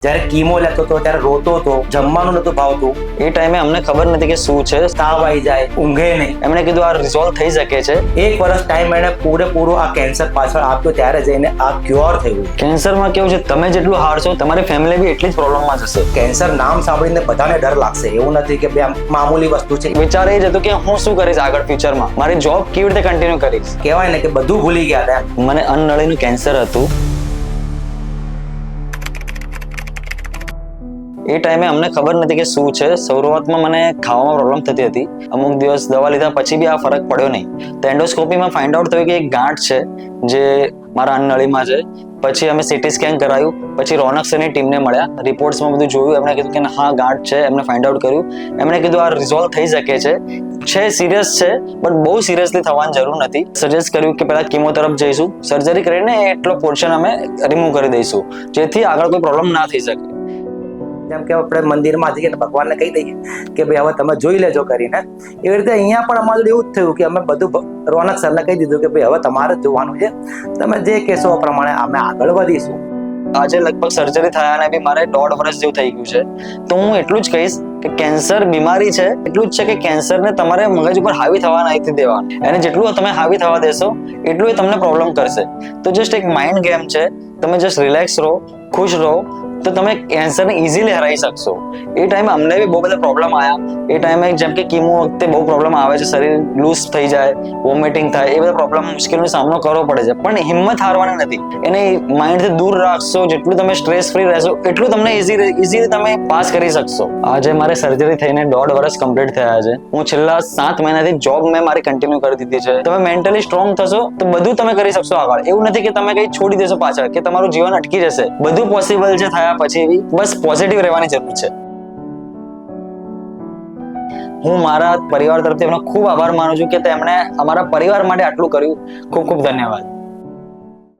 જ્યારે કીમો લેતો હતો ત્યારે રોતો હતો, જમવાનું નતું ભાવતું, એ ટાઈમે અમને ખબર નથી કે શું છે. તાવ આવી જાય, ઊંઘે નહીં. એમણે કીધું આ રિઝોલ્વ થઈ શકે છે. 1 વર્ષ ટાઈમ એને પૂરેપૂરો આ કેન્સર પાછળ આપ્યો, ત્યારે જઈને આ ક્યોર થયું. કેન્સરમાં કેવું છે, તમે જેટલું હારશો તમારી ફેમિલી બી એટલી જ પ્રોબ્લેમમાં જશે. કેન્સર નામ સાંભળીને બધાને ડર લાગશે, એવું નથી કે બે આમ મામૂલી વસ્તુ છે. વિચાર એ જ હતું કે હું શું કરીશ આગળ ફ્યુચરમાં, મારી જોબ કેવી રીતે કન્ટિન્યુ કરીશ. કહેવાય ને કે બધું ભૂલી ગયા હતા. મને અન્નનળીનું કેન્સર હતું. એ ટાઈમે અમને ખબર નથી કે શું છે. શરૂઆતમાં મને ખાવામાં પ્રોબ્લેમ થતી હતી. અમુક દિવસ દવા લીધા પછી બી આ ફરક પડ્યો નહીં. તો એન્ડોસ્કોપીમાં ફાઇન્ડ આઉટ થયું કે એક ગાંઠ છે જે મારા અન્નનળીમાં છે. પછી અમે સીટી સ્કેન કરાયું, પછી રોનક સરની ટીમને મળ્યા, રિપોર્ટ્સમાં બધું જોયું. એમણે કીધું કે હા ગાંઠ છે, એમને ફાઇન્ડ આઉટ કર્યું. એમણે કીધું આ રિઝોલ્વ થઈ શકે છે સિરિયસ છે, બટ બહુ સિરિયસલી થવાની જરૂર નથી. સજેસ્ટ કર્યું કે પહેલા કીમો તરફ જઈશું, સર્જરી કરીને એટલો પોર્શન અમે રિમૂવ કરી દઈશું, જેથી આગળ કોઈ પ્રોબ્લેમ ના થઈ શકે. જેમ કે આપણે મંદિરમાં જઈએ ને ભગવાનને કહી દઈએ કે ભાઈ હવે તમે જોઈ લેજો કરીને, એવી રીતે અહીંયા પણ અમારું એવું જ થયું કે અમે બધું રોનક સરને કહી દીધું કે ભાઈ હવે તમારે જ જોવાનું છે, તમે જે કહેશો પ્રમાણે અમે આગળ વધીશું. આજે લગભગ સર્જરી થયા અને બી મારે 1.5 વર્ષ જેવું થઈ ગયું છે. તો હું એટલું જ કહીશ કે કેન્સર બીમારી છે, એટલું જ છે કે કેન્સરને તમારે મગજ ઉપર હાવી થવા નથી દેવાનું. એને જેટલું તમે હાવી થવા દેશો એટલું એ તમને પ્રોબ્લેમ કરશે. તો જસ્ટ એક માઇન્ડ ગેમ છે, તમે જસ્ટ રિલેક્સ રહો, ખુશ રહો, તો તમે કેન્સરને ઇઝીલી હરાવી શકશો. એ ટાઈમે અમને બી બહુ બધા પ્રોબ્લેમ આવ્યા. એ ટાઈમે જેમ કે કીમો વખતે બહુ પ્રોબ્લેમ આવે છે, શરીર લૂઝ થઈ જાય, વોમિટિંગ થાય, એ બધા પ્રોબ્લેમ મુશ્કેલીનો સામનો કરવો પડે છે. પણ હિંમત હારવાની નથી. એને માઇન્ડથી દૂર રાખશો, જેટલું તમે સ્ટ્રેસ ફ્રી રહેશો એટલું તમને ઇઝીલી તમે પાસ કરી શકશો. આજે મારે સર્જરી થઈને 1.5 વર્ષ કમ્પ્લીટ થયા છે. હું છેલ્લા 7 મહિનાથી જોબ મેં મારી કન્ટિન્યુ કરી દીધી છે. તમે મેન્ટલી સ્ટ્રોંગ થશો તો બધું તમે કરી શકશો આગળ. એવું નથી કે તમે કંઈ છોડી દેશો પાછળ, કે તમારું જીવન અટકી જશે. બધું પોસિબલ છે થયા પછી. બસ પોઝિટિવ રહેવાની જરૂર છે. હું મારા પરિવાર તરફથી એમનો ખૂબ આભાર માનું છું કે તેમણે અમારા પરિવાર માટે આટલું કર્યું. ખૂબ ખૂબ ધન્યવાદ.